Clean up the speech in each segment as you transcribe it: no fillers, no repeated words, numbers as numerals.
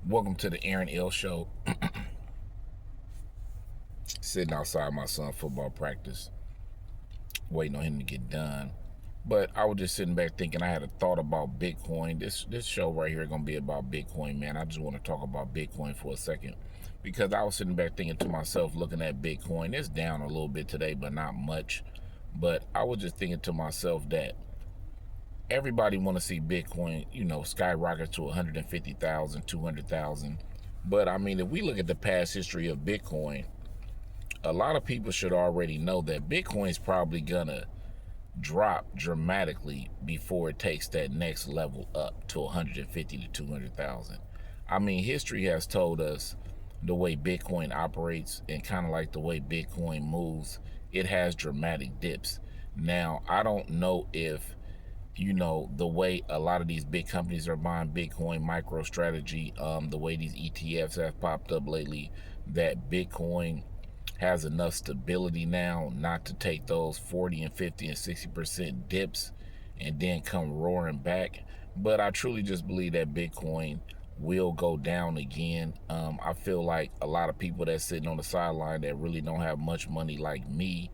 Welcome to the Aaron L. Show. Sitting outside my son's football practice, waiting on him to get done. But I was just sitting back thinking I had a thought about Bitcoin. This show right here is gonna be about Bitcoin, man. I just want to talk about Bitcoin for a second because I was sitting back thinking to myself, looking at Bitcoin. It's down a little bit today, but not much. But I was just thinking to myself that everybody want to see Bitcoin, skyrocket to 150,000, 200,000. But I mean, if we look at the past history of Bitcoin, a lot of people should already know that Bitcoin's probably gonna drop dramatically before it takes that next level up to 150 to 200,000. I mean, history has told us the way Bitcoin operates and kind of like the way Bitcoin moves, it has dramatic dips. Now, I don't know if the way a lot of these big companies are buying Bitcoin, MicroStrategy, the way these ETFs have popped up lately, that Bitcoin has enough stability now not to take those 40 and 50 and 60% dips and then come roaring back. But I truly just believe that Bitcoin will go down again. I feel like a lot of people that's sitting on the sideline that really don't have much money like me,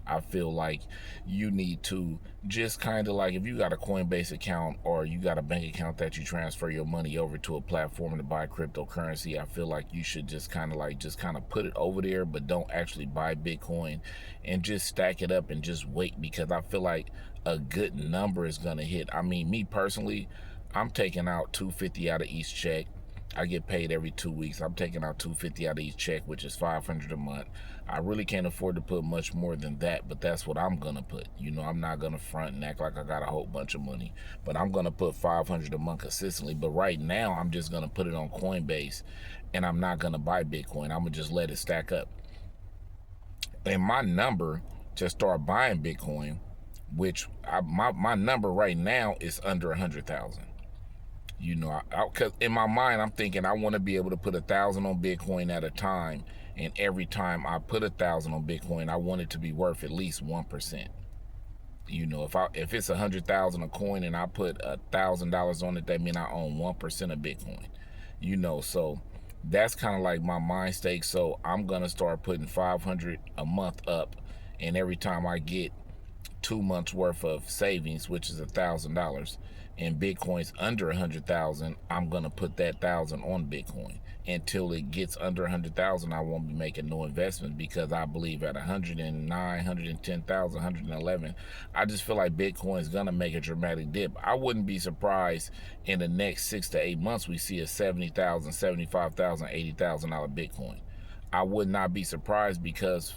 I feel like you need to just kind of like, if you got a Coinbase account or you got a bank account that you transfer your money over to a platform to buy cryptocurrency, I feel like you should just kind of put it over there, but don't actually buy Bitcoin, and just stack it up and just wait, because I feel like a good number is going to hit. I mean, me personally, I'm taking out 250 out of each check. I get paid every 2 weeks. I'm taking out 250 out of each check, which is 500 a month. I really can't afford to put much more than that, but that's what I'm gonna put. I'm not gonna front and act like I got a whole bunch of money, but I'm gonna put 500 a month consistently. But right now, I'm just gonna put it on Coinbase, and I'm not gonna buy Bitcoin. I'm gonna just let it stack up. And my number to start buying Bitcoin, which my number right now is under 100,000. Because in my mind, I'm thinking I want to be able to put 1,000 on Bitcoin at a time, and every time I put 1,000 on Bitcoin, I want it to be worth at least 1%. If it's 100,000 a coin and I put $1,000 on it, that means I own 1% of Bitcoin. So that's kind of like my mind stake. So I'm gonna start putting 500 a month up, and every time I get 2 months worth of savings, which is $1,000, and Bitcoin's under 100,000, I'm gonna put that 1,000 on Bitcoin until it gets under 100,000. I won't be making no investments, because I believe at 109, 110,000, 111, I just feel like Bitcoin's gonna make a dramatic dip. I wouldn't be surprised in the next 6 to 8 months we see a 70,000, 75,000, $80,000 Bitcoin. I would not be surprised, because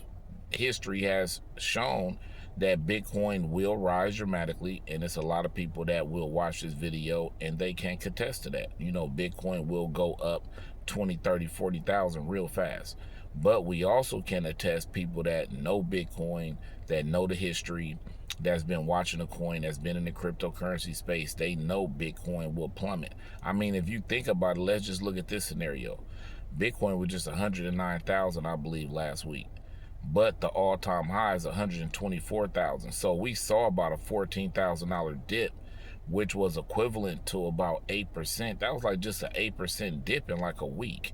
history has shown that Bitcoin will rise dramatically, and it's a lot of people that will watch this video and they can contest to that. Bitcoin will go up 20, 30, 40,000 real fast. But we also can attest people that know Bitcoin, that know the history, that's been watching the coin, that's been in the cryptocurrency space, they know Bitcoin will plummet. I mean, if you think about it, let's just look at this scenario. Bitcoin was just 109,000, I believe, last week, but the all-time high is 124,000. So we saw about a $14,000 dip, which was equivalent to about 8%. That was like just an 8% dip in like a week.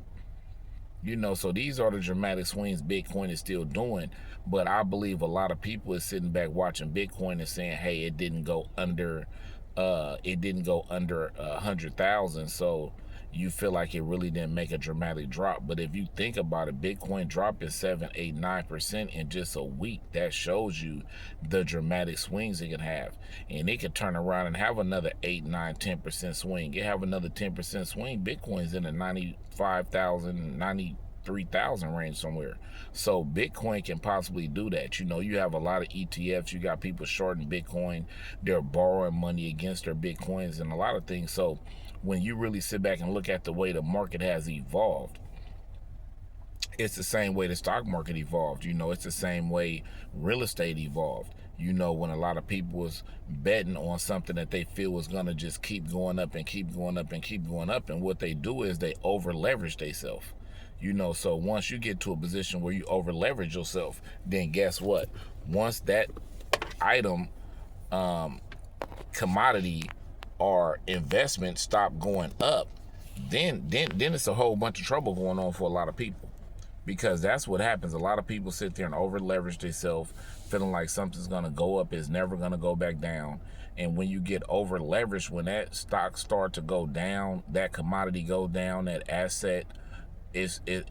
So these are the dramatic swings Bitcoin is still doing. But I believe a lot of people is sitting back watching Bitcoin and saying, hey, it didn't go under 100,000. So you feel like it really didn't make a dramatic drop. But if you think about it, Bitcoin dropping 7, 8, 9% in just a week. That shows you the dramatic swings it can have. And it could turn around and have another 8, 9, 10% swing. It have another 10% swing. Bitcoin's in the 95,000, 3,000 range somewhere. So Bitcoin can possibly do that. You have a lot of ETFs. You got people shorting Bitcoin. They're borrowing money against their Bitcoins and a lot of things. So when you really sit back and look at the way the market has evolved, it's the same way the stock market evolved. It's the same way real estate evolved. When a lot of people was betting on something that they feel was going to just keep going up and keep going up and keep going up, and what they do is they over leverage themselves. So once you get to a position where you over leverage yourself, then guess what? Once that item, commodity or investment stop going up, then it's a whole bunch of trouble going on for a lot of people, because that's what happens. A lot of people sit there and over leverage themselves, feeling like something's gonna go up, it's never gonna go back down. And when you get over leveraged, when that stock start to go down, that commodity go down, that asset,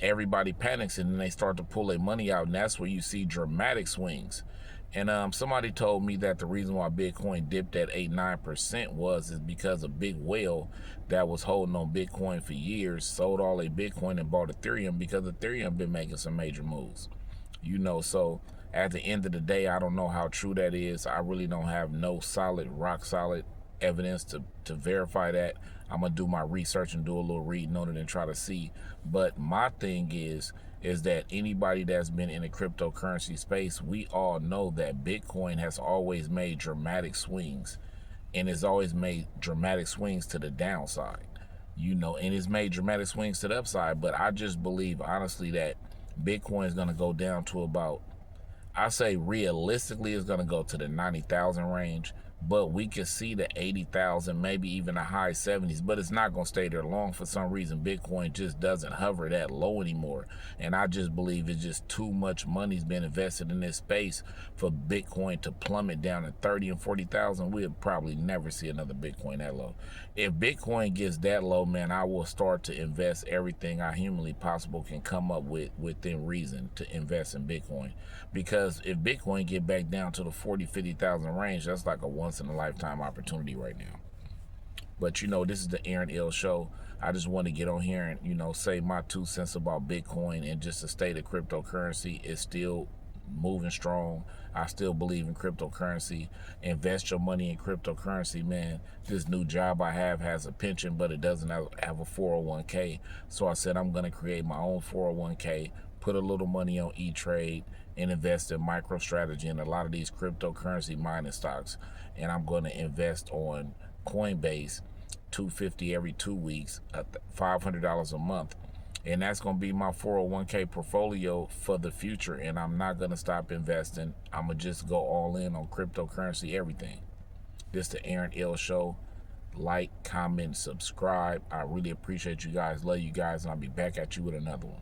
everybody panics, and then they start to pull their money out, and that's where you see dramatic swings. And somebody told me that the reason why Bitcoin dipped at 8-9% is because a big whale that was holding on Bitcoin for years sold all their Bitcoin and bought Ethereum, because Ethereum been making some major moves. So at the end of the day, I don't know how true that is. I really don't have no rock solid evidence to verify that. I'm gonna do my research and do a little reading on it and try to see. But my thing is that anybody that's been in the cryptocurrency space, we all know that Bitcoin has always made dramatic swings, and it's always made dramatic swings to the downside, and it's made dramatic swings to the upside. But I just believe honestly that Bitcoin is going to go down to about, I say realistically, it's going to go to the 90,000 range, but we can see the 80,000, maybe even the high 70s, but it's not going to stay there long. For some reason, Bitcoin just doesn't hover that low anymore. And I just believe it's just too much money's been invested in this space for Bitcoin to plummet down to 30 and 40,000. We'll probably never see another Bitcoin that low. If Bitcoin gets that low, man, I will start to invest everything I humanly possible can come up with within reason to invest in Bitcoin. Because if Bitcoin get back down to the 40, 50,000 range, that's like a once in a lifetime opportunity right now. But this is the Aaron L Show. I just want to get on here and say my 2 cents about Bitcoin, and just to state of cryptocurrency is still moving strong. I still believe in cryptocurrency. Invest your money in cryptocurrency, man. This new job I have has a pension, but it doesn't have a 401k. So I said I'm going to create my own 401k, put a little money on E-Trade, and invest in MicroStrategy and a lot of these cryptocurrency mining stocks. And I'm going to invest on Coinbase, $250 every 2 weeks, $500 a month. And that's going to be my 401k portfolio for the future. And I'm not going to stop investing. I'm going to just go all in on cryptocurrency, everything. This is the Aaron L Show. Like, comment, subscribe. I really appreciate you guys. Love you guys. And I'll be back at you with another one.